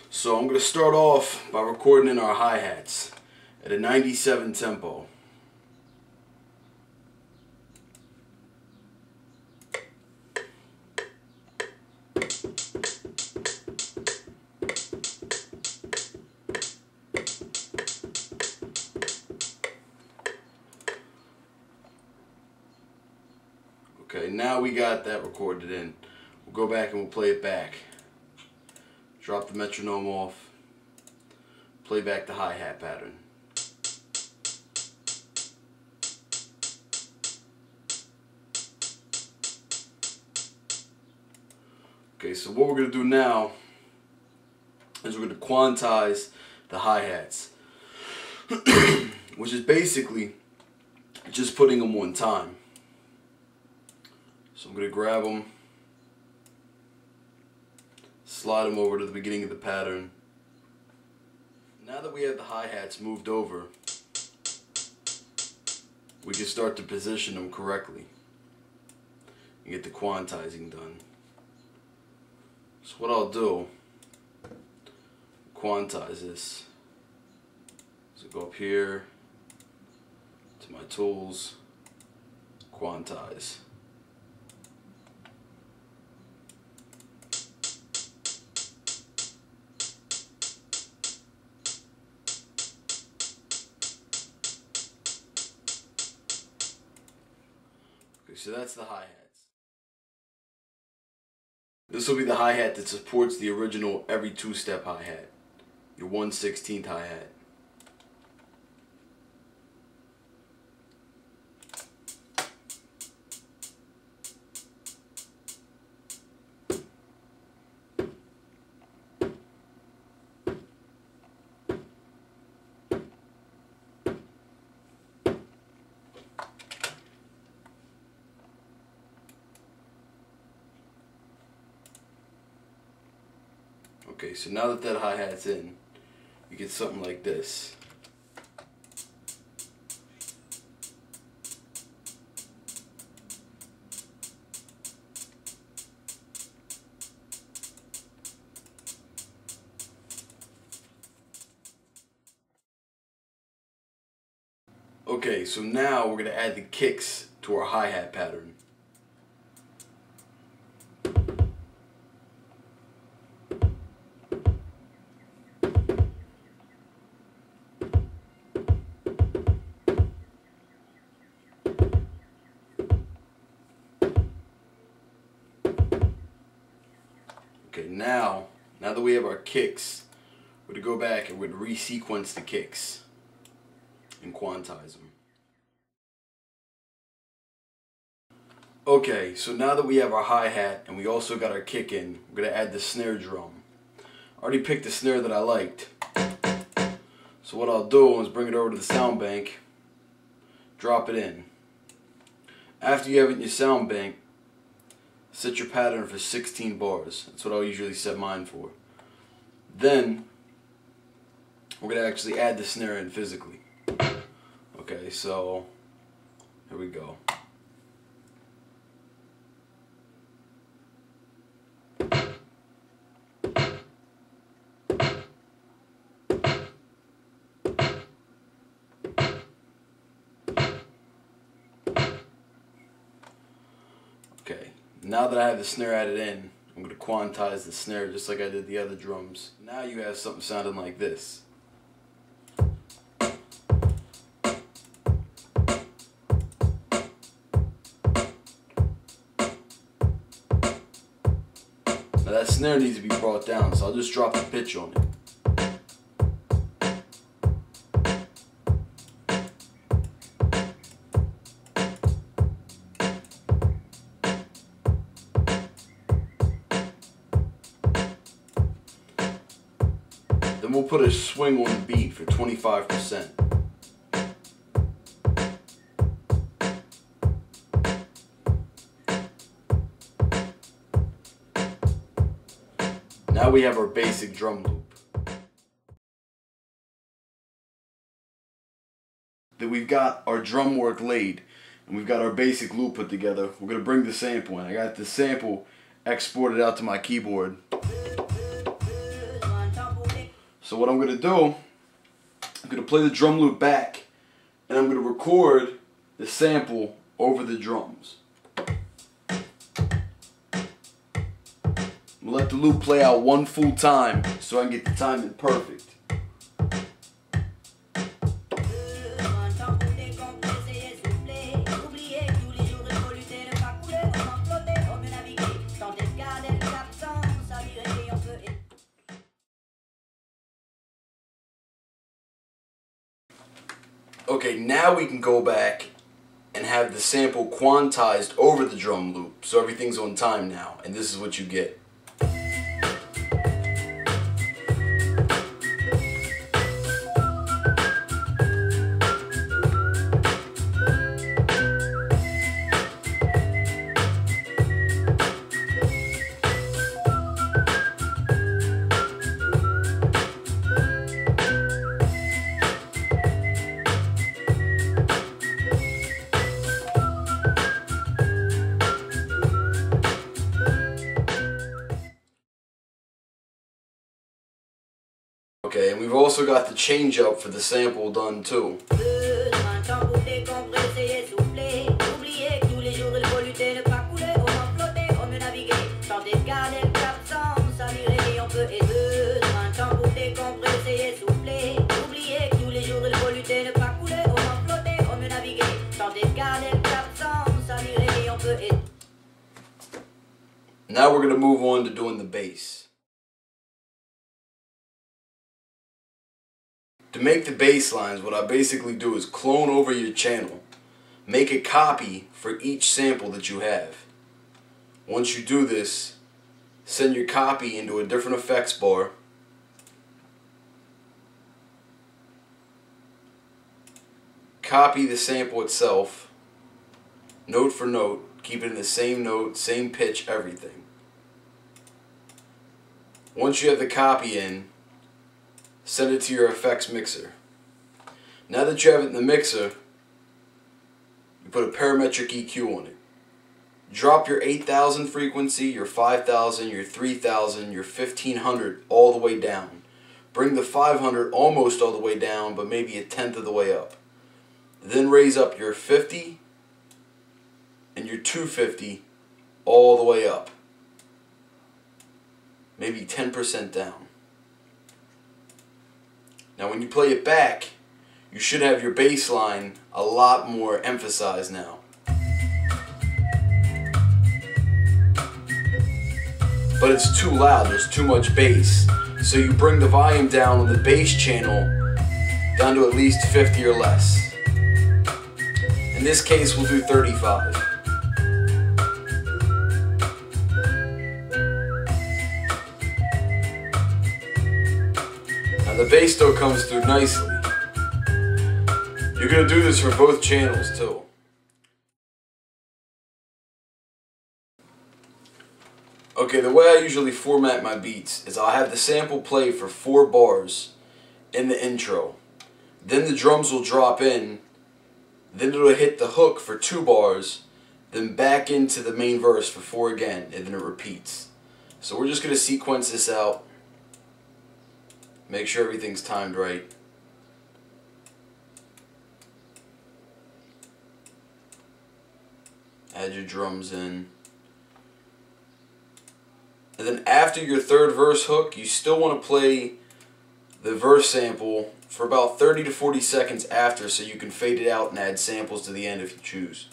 So I'm going to start off by recording in our hi-hats at a 97 tempo. Okay, now we got that recorded in. We'll go back and we'll play it back. Drop the metronome off. Play back the hi-hat pattern. Okay, so what we're going to do now is we're going to quantize the hi-hats. Which is basically just putting them on time. So I'm going to grab them, slide them over to the beginning of the pattern. Now that we have the hi-hats moved over, we can start to position them correctly and get the quantizing done. So what I'll do, quantize this. So go up here to my tools, quantize. So that's the hi-hats. This will be the hi-hat that supports the original every two-step hi-hat. Your 1/16 hi-hat. Okay, so now that that hi-hat's in, you get something like this. Okay, so now we're going to add the kicks to our hi-hat pattern. Okay, now that we have our kicks, we're going to go back and we're going to resequence the kicks and quantize them. Okay, so now that we have our hi-hat and we also got our kick in, we're going to add the snare drum. I already picked the snare that I liked. So what I'll do is bring it over to the sound bank, drop it in. After you have it in your sound bank, set your pattern for 16 bars. That's what I'll usually set mine for. Then, we're going to actually add the snare in physically. Okay, so, here we go. Okay. Now that I have the snare added in, I'm going to quantize the snare just like I did the other drums. Now you have something sounding like this. Now that snare needs to be brought down, so I'll just drop the pitch on it. Then we'll put a swing on the beat for 25%. Now we have our basic drum loop. Then we've got our drum work laid and we've got our basic loop put together. We're going to bring the sample in. I got the sample exported out to my keyboard. So what I'm going to do, I'm going to play the drum loop back, and I'm going to record the sample over the drums. I'm going to let the loop play out one full time so I can get the timing perfect. Okay, now we can go back and have the sample quantized over the drum loop, so everything's on time now, and this is what you get. Okay, and we've also got the change up for the sample done too. Now we're going to move on to doing the bass. To make the bass lines, what I basically do is clone over your channel. Make a copy for each sample that you have. Once you do this, send your copy into a different effects bar. Copy the sample itself, note for note, keep it in the same note, same pitch, everything. Once you have the copy in, send it to your effects mixer. Now that you have it in the mixer, you put a parametric EQ on it. Drop your 8000 frequency, your 5000, your 3000, your 1500 all the way down. Bring the 500 almost all the way down, but maybe a tenth of the way up. Then raise up your 50 and your 250 all the way up. Maybe 10% down. Now when you play it back, you should have your bass line a lot more emphasized now. But it's too loud, there's too much bass. So you bring the volume down on the bass channel down to at least 50 or less. In this case, we'll do 35. Now the bass still comes through nicely. You're going to do this for both channels too. Okay, the way I usually format my beats is I'll have the sample play for 4 bars in the intro. Then the drums will drop in. Then it'll hit the hook for 2 bars. Then back into the main verse for 4 again. And then it repeats. So we're just going to sequence this out. Make sure everything's timed right. Add your drums in. And then after your 3rd verse hook, you still want to play the verse sample for about 30 to 40 seconds after, so you can fade it out and add samples to the end if you choose.